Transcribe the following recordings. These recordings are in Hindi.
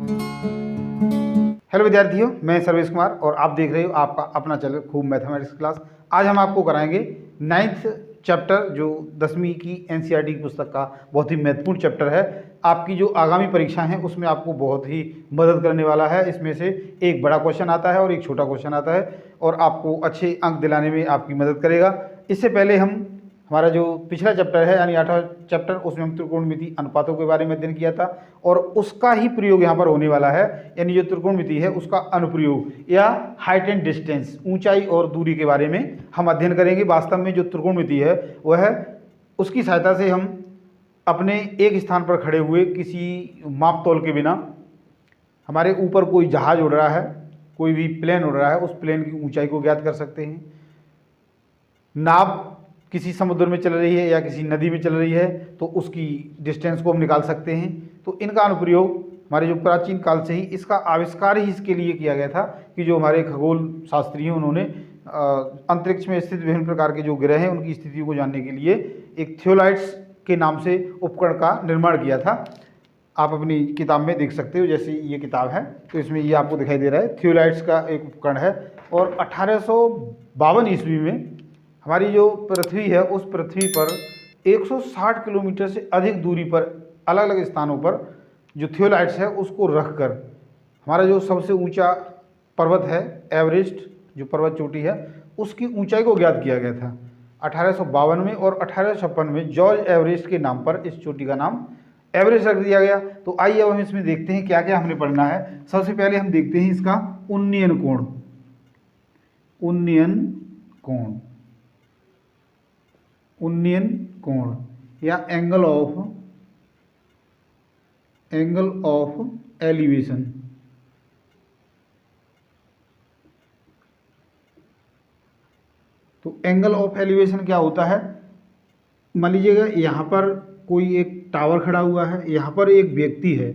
हेलो विद्यार्थियों, मैं सर्वेश कुमार और आप देख रहे हो आपका अपना चैनल खूब मैथमेटिक्स क्लास। आज हम आपको कराएंगे 9th चैप्टर, जो 10वीं की एनसीईआरटी की पुस्तक का बहुत ही महत्वपूर्ण चैप्टर है। आपकी जो आगामी परीक्षा है उसमें आपको बहुत ही मदद करने वाला है। इसमें से एक बड़ा क्वेश्चन आता है और एक छोटा क्वेश्चन आता है और आपको अच्छे अंक दिलाने में आपकी मदद करेगा। इससे पहले हमारा जो पिछला चैप्टर है यानी 8वां चैप्टर, उसमें हम त्रिकोणमिति अनुपातों के बारे में अध्ययन किया था और उसका ही प्रयोग यहाँ पर होने वाला है। यानी जो त्रिकोणमिति है उसका अनुप्रयोग या हाइट एंड डिस्टेंस, ऊंचाई और दूरी के बारे में हम अध्ययन करेंगे। वास्तव में जो त्रिकोणमिति है वह उसकी सहायता से हम अपने एक स्थान पर खड़े हुए किसी माप तौल के बिना, हमारे ऊपर कोई जहाज उड़ रहा है, कोई भी प्लेन उड़ रहा है, उस प्लेन की ऊंचाई को ज्ञात कर सकते हैं। नाव किसी समुद्र में चल रही है या किसी नदी में चल रही है तो उसकी डिस्टेंस को हम निकाल सकते हैं। तो इनका अनुप्रयोग हमारे जो प्राचीन काल से ही, इसका आविष्कार ही इसके लिए किया गया था कि जो हमारे खगोल शास्त्री हैं उन्होंने अंतरिक्ष में स्थित विभिन्न प्रकार के जो ग्रह हैं उनकी स्थिति को जानने के लिए एक थियोलाइट्स के नाम से उपकरण का निर्माण किया था। आप अपनी किताब में देख सकते हो, जैसे ये किताब है तो इसमें ये आपको दिखाई दे रहा है, थियोलाइट्स का एक उपकरण है। और 1852 ईस्वी में हमारी जो पृथ्वी है उस पृथ्वी पर 160 किलोमीटर से अधिक दूरी पर अलग अलग स्थानों पर जो थियोलाइट्स है उसको रखकर हमारा जो सबसे ऊंचा पर्वत है, एवरेस्ट जो पर्वत चोटी है, उसकी ऊंचाई को ज्ञात किया गया था 1852 में। और 1856 में जॉर्ज एवरेस्ट के नाम पर इस चोटी का नाम एवरेस्ट रख दिया गया। तो आइए अब हम इसमें देखते हैं क्या क्या हमने पढ़ना है। सबसे पहले हम देखते हैं इसका उन्नयन कोण। उन्नयन कोण या एंगल ऑफ एलिवेशन। तो एंगल ऑफ एलिवेशन क्या होता है? मान लीजिएगा यहाँ पर कोई एक टावर खड़ा हुआ है, यहाँ पर एक व्यक्ति है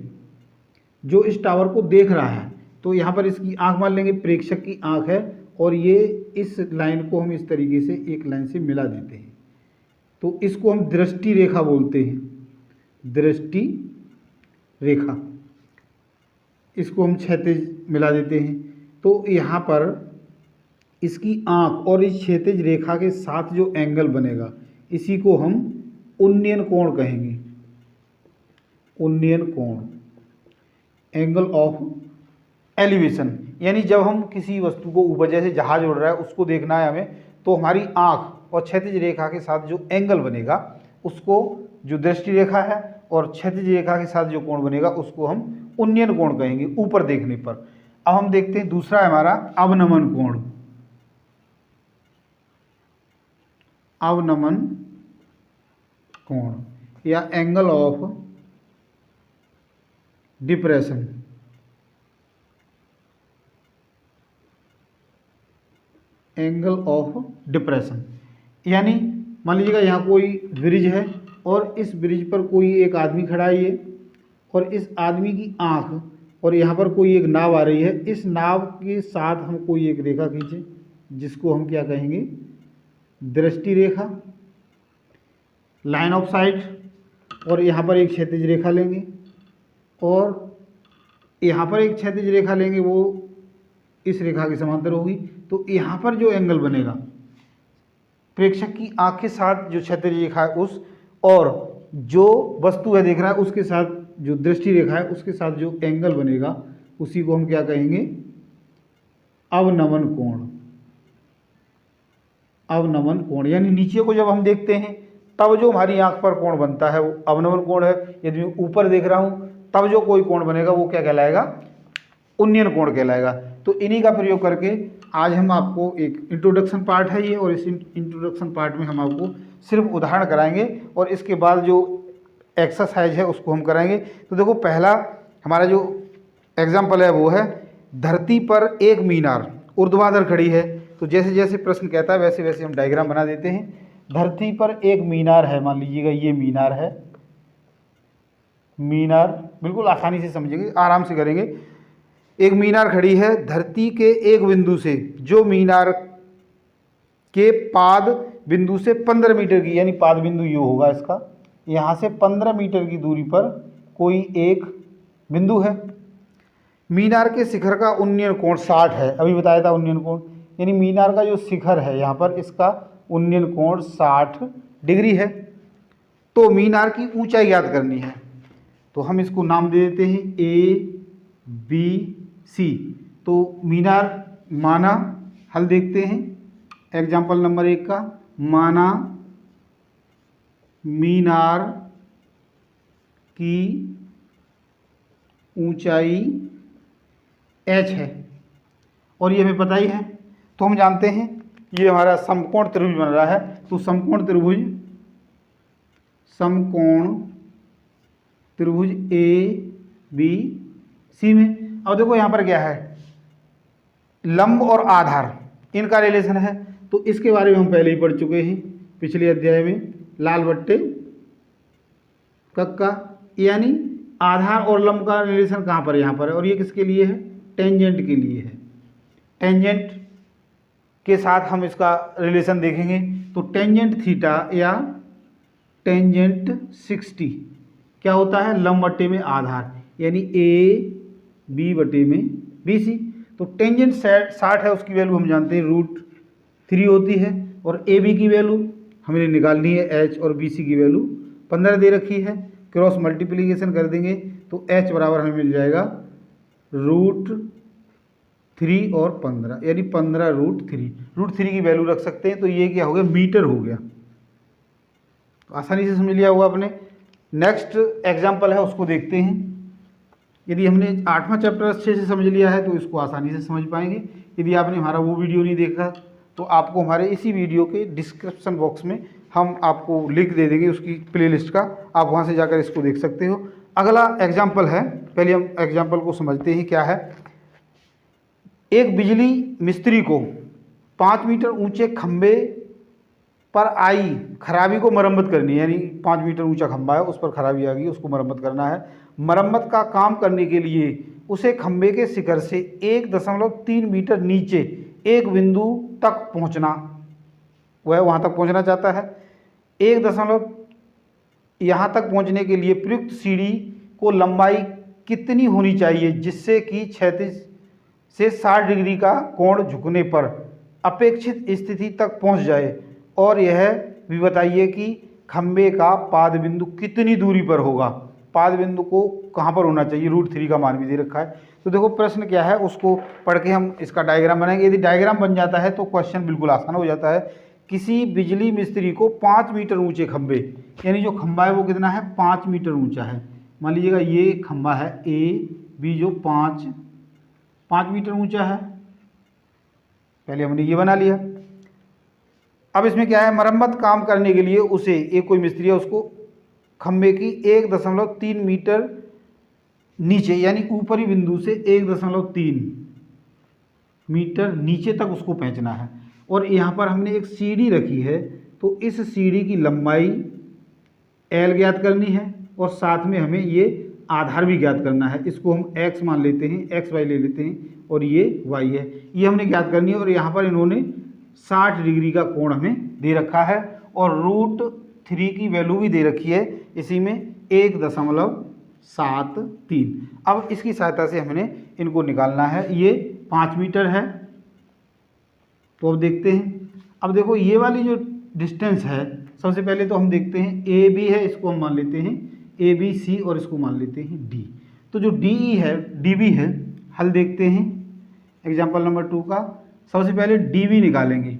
जो इस टावर को देख रहा है। तो यहाँ पर इसकी आंख मान लेंगे, प्रेक्षक की आंख है, और ये इस लाइन को हम इस तरीके से एक लाइन से मिला देते हैं। तो इसको हम दृष्टि रेखा बोलते हैं, दृष्टि रेखा। इसको हम क्षैतिज मिला देते हैं। तो यहाँ पर इसकी आंख और इस क्षैतिज रेखा के साथ जो एंगल बनेगा इसी को हम उन्नयन कोण कहेंगे। उन्नयन कोण, एंगल ऑफ एलिवेशन। यानी जब हम किसी वस्तु को ऊपर, जैसे जहाज उड़ रहा है, उसको देखना है हमें, तो हमारी आंख और क्षैतिज रेखा के साथ जो एंगल बनेगा उसको, जो दृष्टि रेखा है और क्षैतिज रेखा के साथ जो कोण बनेगा उसको हम उन्नयन कोण कहेंगे ऊपर देखने पर। अब हम देखते हैं दूसरा है हमारा अवनमन कोण। अवनमन कोण या angle of depression. Angle of depression यानी मान लीजिएगा यहाँ कोई ब्रिज है और इस ब्रिज पर कोई एक आदमी खड़ा है और इस आदमी की आंख, और यहाँ पर कोई एक नाव आ रही है। इस नाव के साथ हम कोई एक रेखा खींचे जिसको हम क्या कहेंगे? दृष्टि रेखा, लाइन ऑफ साइट। और यहाँ पर एक क्षैतिज रेखा लेंगे और यहाँ पर एक क्षैतिज रेखा लेंगे, वो इस रेखा के समांतर होगी। तो यहाँ पर जो एंगल बनेगा प्रेक्षक की आंख के साथ जो क्षैतिज रेखा है उस, और जो वस्तु है देख रहा है उसके साथ जो दृष्टि रेखा है उसके साथ जो एंगल बनेगा उसी को हम क्या कहेंगे? अवनमन कोण। अवनमन कोण यानी नीचे को जब हम देखते हैं तब जो हमारी आंख पर कोण बनता है वो अवनमन कोण है। यदि मैं ऊपर देख रहा हूँ तब जो कोई कोण बनेगा वो क्या कहलाएगा? उन्नयन कोण कहलाएगा। तो इन्हीं का प्रयोग करके आज हम आपको, एक इंट्रोडक्शन पार्ट है ये, और इस इंट्रोडक्शन पार्ट में हम आपको सिर्फ उदाहरण कराएंगे और इसके बाद जो एक्सरसाइज है उसको हम कराएंगे। तो देखो, पहला हमारा जो एग्जाम्पल है वो है, धरती पर एक मीनार ऊर्ध्वाधर खड़ी है। तो जैसे जैसे प्रश्न कहता है वैसे वैसे हम डायग्राम बना देते हैं। धरती पर एक मीनार है, मान लीजिएगा ये मीनार है। मीनार बिल्कुल आसानी से समझेंगे, आराम से करेंगे। एक मीनार खड़ी है धरती के एक बिंदु से, जो मीनार के पाद बिंदु से 15 मीटर की, यानी पाद बिंदु ये होगा इसका, यहाँ से 15 मीटर की दूरी पर कोई एक बिंदु है। मीनार के शिखर का उन्नयन कोण 60 है, अभी बताया था उन्नयन कोण, यानी मीनार का जो शिखर है यहाँ पर इसका उन्नयन कोण 60 डिग्री है। तो मीनार की ऊंचाई ज्ञात करनी है, तो हम इसको नाम दे देते हैं ABC। तो मीनार माना, हल देखते हैं एग्जाम्पल नंबर 1 का, माना मीनार की ऊंचाई h है और ये हमें पता ही है, तो हम जानते हैं ये हमारा समकोण त्रिभुज बन रहा है। तो समकोण त्रिभुज ABC में, अब देखो यहाँ पर क्या है, लंब और आधार इनका रिलेशन है। तो इसके बारे में हम पहले ही पढ़ चुके हैं पिछले अध्याय में, लाल बट्टे कक्का, यानी आधार और लंब का रिलेशन कहाँ पर है, यहाँ पर है। और ये किसके लिए है, टेंजेंट के लिए है। टेंजेंट के साथ हम इसका रिलेशन देखेंगे। तो टेंजेंट थीटा या टेंजेंट 60 क्या होता है, लंब बट्टे में आधार, यानी AB बट्टे में BC। तो टेंजेंट 60 है, उसकी वैल्यू हम जानते हैं √3 होती है, और AB की वैल्यू हमें निकालनी है, H और BC की वैल्यू 15 दे रखी है। क्रॉस मल्टीप्लिकेशन कर देंगे तो H बराबर हमें मिल जाएगा √3 और 15, यानी 15 √3 की वैल्यू रख सकते हैं। तो ये क्या हो गया, मीटर हो गया। तो आसानी से समझ लिया होगा आपने। नेक्स्ट एग्जाम्पल है, उसको देखते हैं। यदि हमने 8वां चैप्टर अच्छे से समझ लिया है तो इसको आसानी से समझ पाएंगे। यदि आपने हमारा वो वीडियो नहीं देखा तो आपको हमारे इसी वीडियो के डिस्क्रिप्शन बॉक्स में हम आपको लिंक दे देंगे उसकी प्लेलिस्ट का, आप वहाँ से जाकर इसको देख सकते हो। अगला एग्जाम्पल है, पहले हम एग्जाम्पल को समझते हैं क्या है। एक बिजली मिस्त्री को 5 मीटर ऊंचे खंबे पर आई खराबी को मरम्मत करनी है, यानी 5 मीटर ऊंचा खंबा है, उस पर खराबी आ गई, उसको मरम्मत करना है। मरम्मत का काम करने के लिए उसे खंबे के शिखर से 1.3 मीटर नीचे एक बिंदु तक पहुंचना, वह वहां तक पहुंचना चाहता है। यहाँ तक पहुंचने के लिए प्रयुक्त सीढ़ी को लंबाई कितनी होनी चाहिए जिससे कि 36 से 60 डिग्री का कोण झुकने पर अपेक्षित स्थिति तक पहुंच जाए, और यह भी बताइए कि खंबे का पाद बिंदु कितनी दूरी पर होगा। पाद बिंदु को कहाँ पर होना चाहिए, √3 का मान भी दे रखा है। तो देखो प्रश्न क्या है, उसको पढ़ के हम इसका डायग्राम बनाएंगे। यदि डायग्राम बन जाता है तो क्वेश्चन बिल्कुल आसान हो जाता है। किसी बिजली मिस्त्री को 5 मीटर ऊंचे खंबे, यानी जो खंबा है वो कितना है, 5 मीटर ऊंचा है। मान लीजिएगा ये खंबा है AB जो 5 मीटर ऊंचा है, पहले हमने ये बना लिया। अब इसमें क्या है, मरम्मत काम करने के लिए उसे, एक कोई मिस्त्री है, उसको खंबे की 1.3 मीटर नीचे, यानी ऊपरी बिंदु से 1.3 मीटर नीचे तक उसको पहुंचना है। और यहाँ पर हमने एक सीढ़ी रखी है, तो इस सीढ़ी की लंबाई L ज्ञात करनी है, और साथ में हमें ये आधार भी ज्ञात करना है। इसको हम x मान लेते हैं, XY ले लेते हैं, और ये y है, ये हमने ज्ञात करनी है। और यहाँ पर इन्होंने 60 डिग्री का कोण हमें दे रखा है, और √3 की वैल्यू भी दे रखी है इसी में 1.73। अब इसकी सहायता से हमने इनको निकालना है। ये 5 मीटर है, तो अब देखते हैं। अब देखो ये वाली जो डिस्टेंस है, सबसे पहले तो हम देखते हैं AB है, इसको हम मान लेते हैं ABC, और इसको मान लेते हैं D। तो जो DE है, DB है, हल देखते हैं एग्जाम्पल नंबर 2 का। सबसे पहले DB निकालेंगे,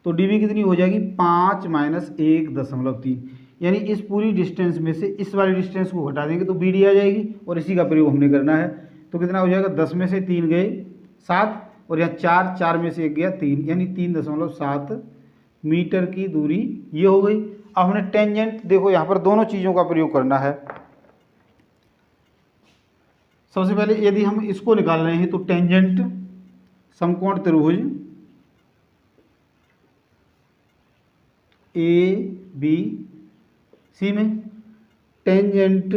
तो DB कितनी हो जाएगी, 5 - 1.3, यानी इस पूरी डिस्टेंस में से इस वाली डिस्टेंस को घटा देंगे तो BD आ जाएगी, और इसी का प्रयोग हमने करना है। तो कितना हो जाएगा, 10 में से 3 गए 7, और यहाँ 4 में से 1 गया 3, यानी 3.7 मीटर की दूरी ये हो गई। अब हमने टेंजेंट, देखो यहाँ पर दोनों चीज़ों का प्रयोग करना है। सबसे पहले यदि हम इसको निकाल रहे हैं तो टेंजेंट समकोण त्रिभुज ABC में tangent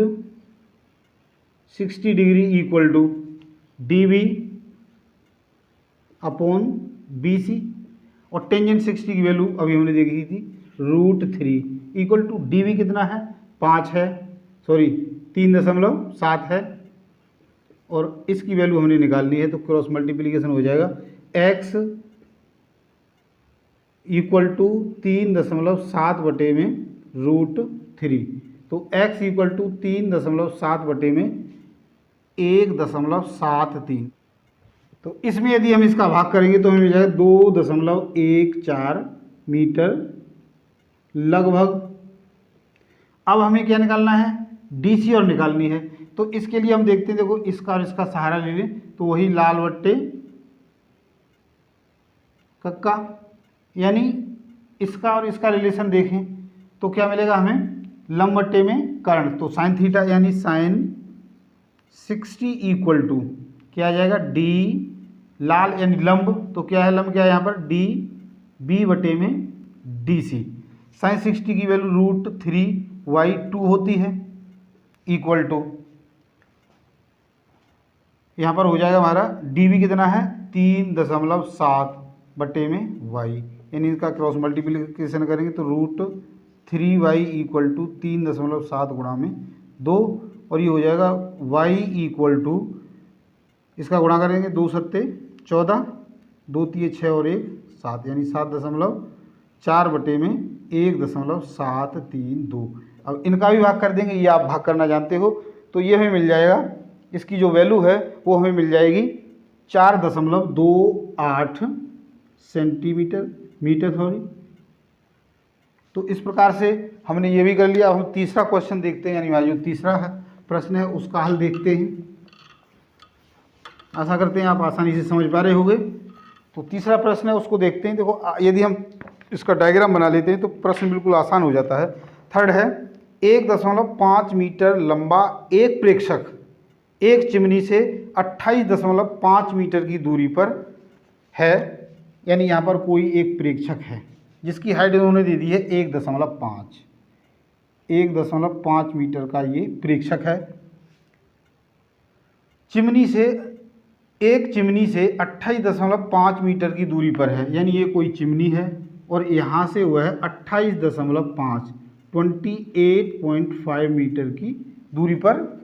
60 degree equal to DB upon BC, और टेंजेंट 60 की वैल्यू अभी हमने देखी थी √3 इक्वल टू DB कितना है, 5 है, सॉरी 3.7 है, और इसकी वैल्यू हमने निकालनी है, तो क्रॉस मल्टीप्लिकेशन हो जाएगा x इक्वल टू 3.7/√3। तो x इक्वल टू 3.7/1.73। तो इसमें यदि हम इसका भाग करेंगे तो हमें मिल जाएगा 2.14 मीटर लगभग। अब हमें क्या निकालना है, DC और निकालनी है। तो इसके लिए हम देखते हैं, देखो इसका और इसका सहारा ले लें, तो वही लाल बट्टे कक्का, यानी इसका और इसका रिलेशन देखें तो क्या मिलेगा हमें, लंब बट्टे में कर्ण। तो साइन थीटा यानी साइन 60 इक्वल टू क्या आ जाएगा, D लाल यानी लंब, तो क्या है लंब, क्या है यहाँ पर DB/DC। साइन 60 की वैल्यू √3/2 होती है, इक्वल टू यहाँ पर हो जाएगा हमारा DB कितना है 3.7/y, यानी इसका क्रॉस मल्टीप्लिकेशन करेंगे तो √3y इक्वल टू 3.7 गुणा में 2, और ये हो जाएगा y इक्वल टू, इसका गुणा करेंगे 2 सत्ते 14, 2 तिये 6 और 1 7, यानी 7.4/1.732। अब इनका भी भाग कर देंगे, ये आप भाग करना जानते हो, तो ये हमें मिल जाएगा, इसकी जो वैल्यू है वो हमें मिल जाएगी 4.28 मीटर सॉरी। तो इस प्रकार से हमने ये भी कर लिया। अब हम तीसरा क्वेश्चन देखते हैं, यानी हमारा जो तीसरा प्रश्न है उसका हल देखते हैं। आशा करते हैं आप आसानी से समझ पा रहे होंगे। तो तीसरा प्रश्न है उसको देखते हैं। देखो यदि हम इसका डायग्राम बना लेते हैं तो प्रश्न बिल्कुल आसान हो जाता है। थर्ड है, 1.5 मीटर लंबा एक प्रेक्षक एक चिमनी से 28.5 मीटर की दूरी पर है, यानी यहाँ पर कोई एक प्रेक्षक है जिसकी हाइट इन्होंने दे दी है 1.5 मीटर का ये प्रेक्षक है। चिमनी से 28.5 मीटर की दूरी पर है, यानी ये कोई चिमनी है और यहाँ से हुआ है 28.5 मीटर की दूरी पर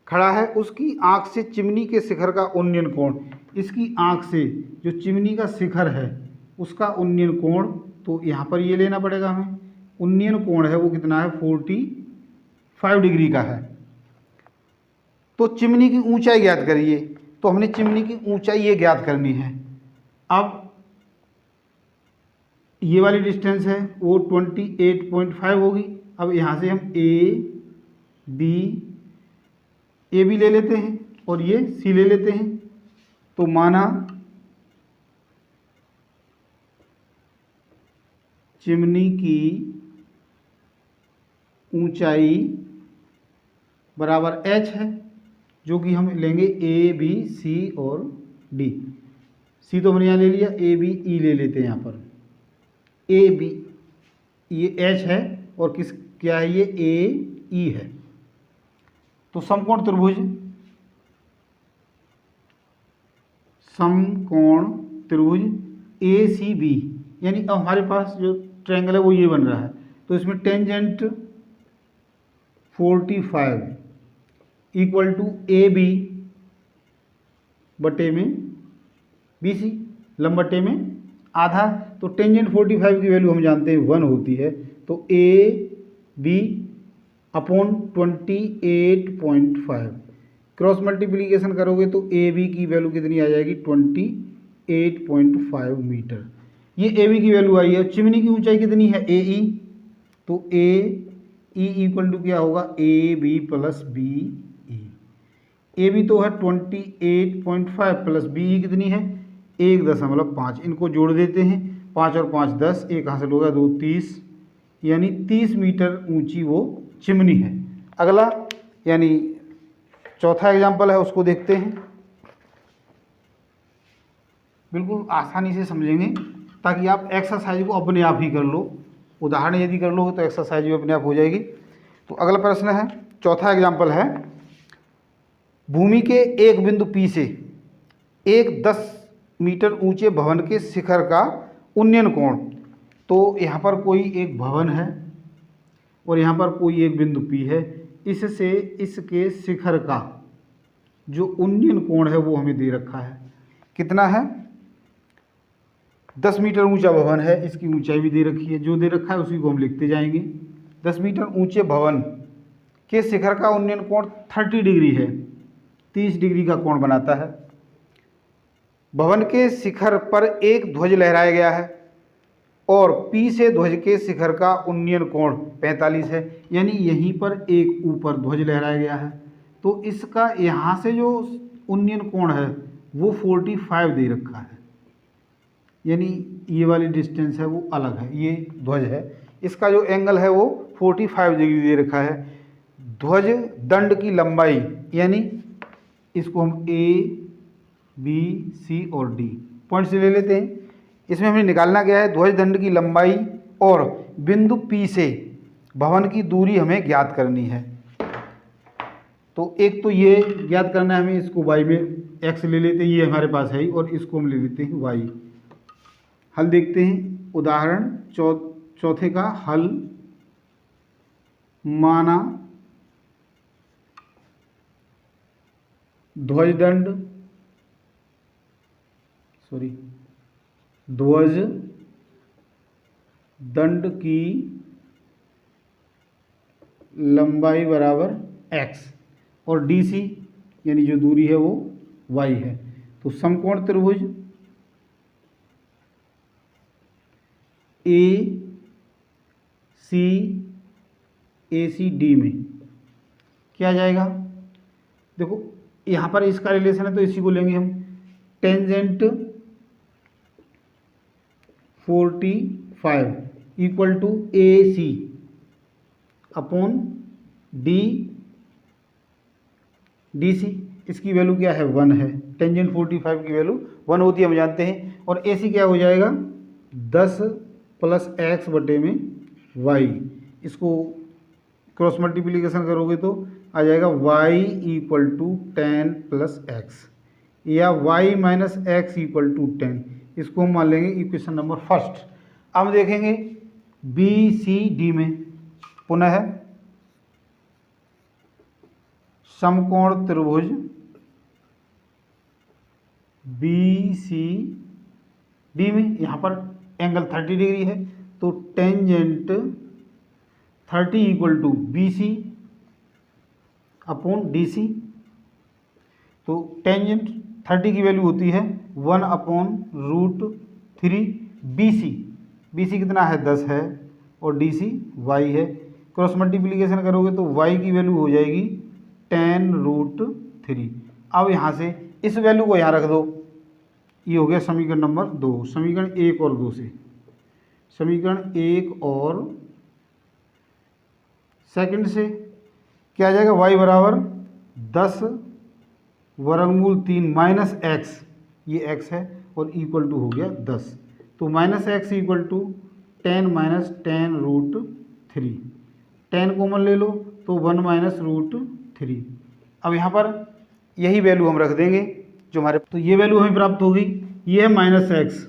खड़ा है। उसकी आँख से चिमनी के शिखर का उन्नयन कोण, इसकी आँख से जो चिमनी का शिखर है उसका उन्नयन कोण, तो यहाँ पर ये लेना पड़ेगा हमें। उन्नयन कोण है वो कितना है, 45 डिग्री का है। तो चिमनी की ऊंचाई ज्ञात करिए, तो हमने चिमनी की ऊंचाई ये ज्ञात करनी है। अब ये वाली डिस्टेंस है वो 28.5 होगी। अब यहाँ से हम ए बी ले लेते हैं और ये सी ले लेते हैं। तो माना चिमनी की ऊंचाई बराबर h है, जो कि हम लेंगे ए बी सी और डी। सी तो हमने यहाँ ले लिया, ए बी ई ले लेते हैं। यहाँ पर ए बी ये h है और क्या है ये ए ई है। तो समकोण त्रिभुज ए सी बी, यानी अब हमारे पास जो ट्रायंगल है वो ये बन रहा है। तो इसमें tangent 45 equal to A B बटे में बी सी, लंब बटे में आधा। तो टेंजेंट 45 की वैल्यू हम जानते हैं 1 होती है। तो A B upon 28.5 cross multiplication करोगे तो ए बी की वैल्यू कितनी आ जाएगी 28.5 मीटर। ये ए बी की वैल्यू आई है। चिमनी की ऊंचाई कितनी है ए ई, तो ए ई इक्वल टू क्या होगा A B plus B E. A B तो है 28.5 प्लस बी ई कितनी है 1.5। इनको जोड़ देते हैं, 5 और 5 10, एक कहाँ से लोगा 2 30, यानी 30 मीटर ऊंची वो चिमनी है। अगला यानी चौथा एग्जाम्पल है उसको देखते हैं। बिल्कुल आसानी से समझेंगे ताकि आप एक्सरसाइज को अपने आप ही कर लो। उदाहरण यदि कर लो तो एक्सरसाइज भी अपने आप हो जाएगी। तो अगला प्रश्न है, चौथा एग्जाम्पल है, भूमि के एक बिंदु P से एक 10 मीटर ऊंचे भवन के शिखर का उन्नयन कोण। तो यहाँ पर कोई एक भवन है और यहाँ पर कोई एक बिंदु P है, इससे इसके शिखर का जो उन्नयन कोण है वो हमें दे रखा है। कितना है? 10 मीटर ऊंचा भवन है, इसकी ऊंचाई भी दे रखी है, जो दे रखा है उसी को हम लिखते जाएंगे। 10 मीटर ऊंचे भवन के शिखर का उन्नयन कोण 30 डिग्री है, 30 डिग्री का कोण बनाता है। भवन के शिखर पर एक ध्वज लहराया गया है और पी से ध्वज के शिखर का उन्नयन कोण 45 है, यानी यहीं पर एक ऊपर ध्वज लहराया गया है। तो इसका यहाँ से जो उन्नयन कोण है वो 45 दे रखा है, यानी ये वाली डिस्टेंस है वो अलग है, ये ध्वज है, इसका जो एंगल है वो 45 डिग्री दे रखा है। ध्वज दंड की लंबाई, यानी इसको हम ए बी सी और डी पॉइंट से ले लेते हैं। इसमें हमें निकालना क्या है? ध्वज दंड की लंबाई और बिंदु पी से भवन की दूरी हमें ज्ञात करनी है। तो एक तो ये ज्ञात करना है हमें, इसको y में x ले लेते हैं, ये हमारे पास है ही, और इसको हम ले लेते हैं y। हल देखते हैं। उदाहरण चौथे का हल। माना ध्वज दंड की लंबाई बराबर x और DC यानी जो दूरी है वो y है। तो समकोण त्रिभुज ACD में क्या आ जाएगा? देखो यहाँ पर इसका रिलेशन है तो इसी को लेंगे हम। Tangent 45 equal to AC upon DC। इसकी वैल्यू क्या है? 1 है। टेंजेंट 45 की वैल्यू 1 होती है, हम जानते हैं। और AC क्या हो जाएगा? 10 प्लस x बटे में y। इसको क्रॉस मल्टीप्लिकेशन करोगे तो आ जाएगा y equal to 10 plus x, या y minus x equal to 10। इसको हम मान लेंगे इक्वेशन नंबर फर्स्ट। अब देखेंगे BCD में पुनः समकोण त्रिभुज BCD में यहाँ पर एंगल 30 डिग्री है, तो tangent 30 equal to BC upon DC। तो टेंजेंट 30 की वैल्यू होती है 1 अपॉन √3 BC कितना है? 10 है, और DC y है। क्रॉस मल्टीप्लिकेशन करोगे तो y की वैल्यू हो जाएगी 10√3। अब यहाँ से इस वैल्यू को यहाँ रख दो, ये हो गया समीकरण नंबर 2। समीकरण 1 और 2 से, समीकरण 1 और सेकंड से क्या आ जाएगा? y बराबर 10 वर्गमूल 3 माइनस x, ये x है, और इक्वल टू हो गया 10। तो minus x equal to 10 minus 10√3। 10 common ले लो तो 1 माइनस √3। अब यहाँ पर यही वैल्यू हम रख देंगे जो हमारे, तो ये वैल्यू हमें प्राप्त होगी। ये है माइनस एक्स,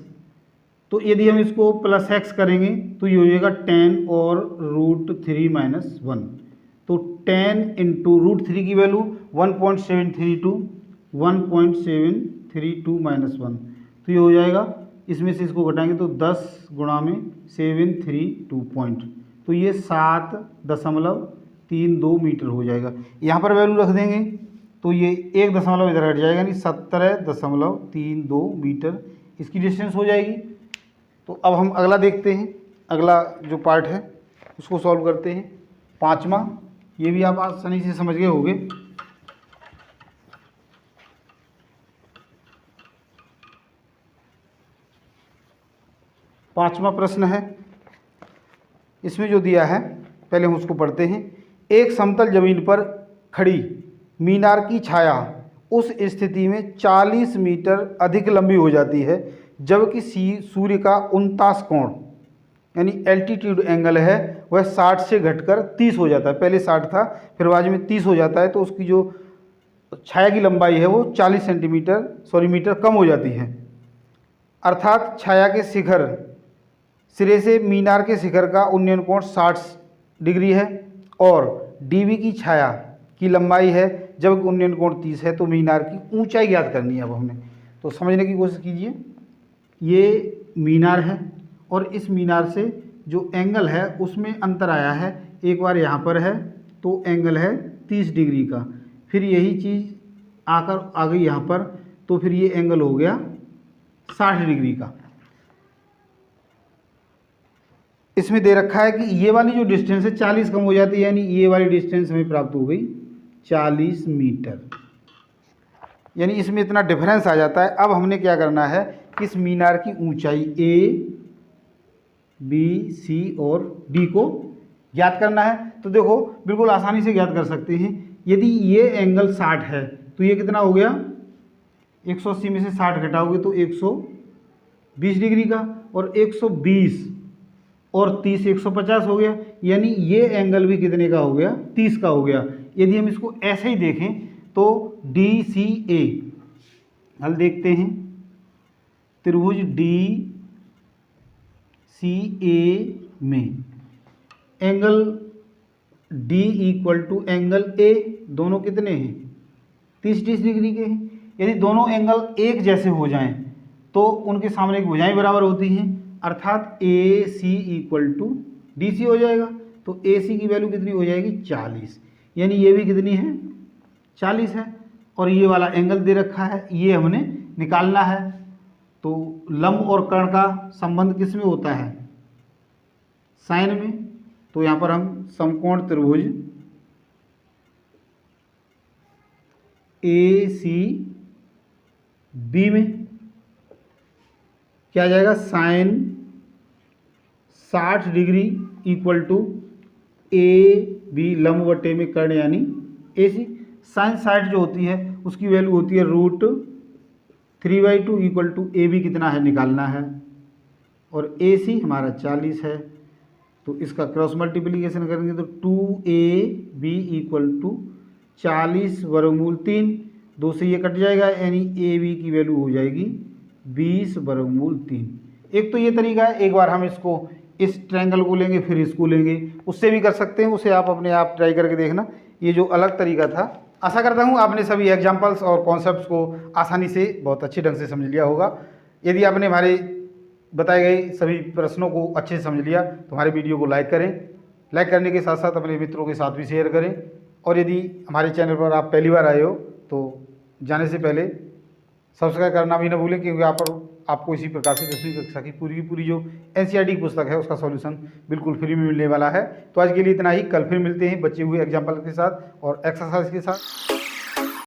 तो यदि हम इसको प्लस एक्स करेंगे तो ये हो जाएगा 10 और √3 माइनस 1। तो 10 इंटू √3 की वैल्यू 1.732 माइनस 1, तो ये हो जाएगा, इसमें से इसको घटाएंगे तो 10 गुणा में 732 पॉइंट, तो ये 7.32 मीटर हो जाएगा। यहाँ पर वैल्यू रख देंगे तो ये 1 दशमलव इधर हट जाएगा, यानी 17.32 मीटर इसकी डिस्टेंस हो जाएगी। तो अब हम अगला देखते हैं, अगला जो पार्ट है उसको सॉल्व करते हैं। 5वां, ये भी आप आसानी से समझ गए होंगे। पांचवा प्रश्न है, इसमें जो दिया है पहले हम उसको पढ़ते हैं। एक समतल जमीन पर खड़ी मीनार की छाया उस स्थिति में 40 मीटर अधिक लंबी हो जाती है जबकि सूर्य का 49 कोण यानी एल्टीट्यूड एंगल है वह 60 से घटकर 30 हो जाता है। पहले 60 था, फिर बाद में 30 हो जाता है, तो उसकी जो छाया की लंबाई है वो 40 मीटर कम हो जाती है। अर्थात छाया के शिखर सिरे से मीनार के शिखर का उन्नयन कोण 60 डिग्री है और डीवी की छाया की लंबाई है जब उन्नयन कोण 30 है तो मीनार की ऊंचाई ज्ञात करनी है। अब हमने तो समझने की कोशिश कीजिए, ये मीनार है और इस मीनार से जो एंगल है उसमें अंतर आया है, एक बार यहाँ पर है तो एंगल है 30 डिग्री का, फिर यही चीज़ आकर आ गई यहाँ पर तो फिर ये एंगल हो गया 60 डिग्री का। इसमें दे रखा है कि ये वाली जो डिस्टेंस है 40 कम हो जाती है, यानी ये वाली डिस्टेंस हमें प्राप्त हो गई 40 मीटर, यानी इसमें इतना डिफरेंस आ जाता है। अब हमने क्या करना है कि इस मीनार की ऊंचाई A, B, C और D को ज्ञात करना है। तो देखो बिल्कुल आसानी से ज्ञात कर सकते हैं। यदि ये एंगल 60 है तो ये कितना हो गया, 180 में से 60 घटाओगे तो 120 डिग्री का, और 120 और 30 150 हो गया, यानी ये एंगल भी कितने का हो गया, 30 का हो गया। यदि हम इसको ऐसे ही देखें तो DCA, हल देखते हैं, त्रिभुज DCA में angle D equal to angle A, दोनों कितने हैं, 30 डिग्री के हैं। यदि दोनों एंगल एक जैसे हो जाएं तो उनके सामने की भुजाएं बराबर होती हैं, अर्थात AC इक्वल टू DC हो जाएगा। तो AC की वैल्यू कितनी हो जाएगी, 40, यानी ये भी कितनी है, 40 है। और ये वाला एंगल दे रखा है, ये हमने निकालना है। तो लंब और कर्ण का संबंध किस में होता है, साइन में। तो यहाँ पर हम समकोण त्रिभुज ACB में क्या आ जाएगा, sine 60 degree equal to AB लंब बटे में कर्ण यानी AC। साइन 60 जो होती है उसकी वैल्यू होती है √3/2 इक्वल टू AB कितना है निकालना है, और AC हमारा 40 है। तो इसका क्रॉस मल्टीप्लिकेशन करेंगे तो 2AB इक्वल टू 40 वर्गमूल 3, 2 से ये कट जाएगा, यानी AB की वैल्यू हो जाएगी 20 वर्गमूल 3। एक तो ये तरीका है, एक बार हम इसको इस ट्रायंगल को लेंगे फिर इसको लेंगे, उससे भी कर सकते हैं, उसे आप अपने आप ट्राई करके देखना। ये जो अलग तरीका था, आशा करता हूँ आपने सभी एग्जाम्पल्स और कॉन्सेप्ट्स को आसानी से बहुत अच्छे ढंग से समझ लिया होगा। यदि आपने हमारे बताए गए सभी प्रश्नों को अच्छे से समझ लिया तो हमारे वीडियो को लाइक करें, लाइक करने के साथ साथ अपने मित्रों के साथ भी शेयर करें। और यदि हमारे चैनल पर आप पहली बार आए हो तो जाने से पहले सब्सक्राइब करना भी ना भूलें, क्योंकि यहाँ पर आपको इसी प्रकार से 10वीं कक्षा की पूरी जो NCERT की पुस्तक है उसका सॉल्यूशन बिल्कुल फ्री में मिलने वाला है। तो आज के लिए इतना ही, कल फिर मिलते हैं बचे हुए एग्जाम्पल के साथ और एक्सरसाइज के साथ।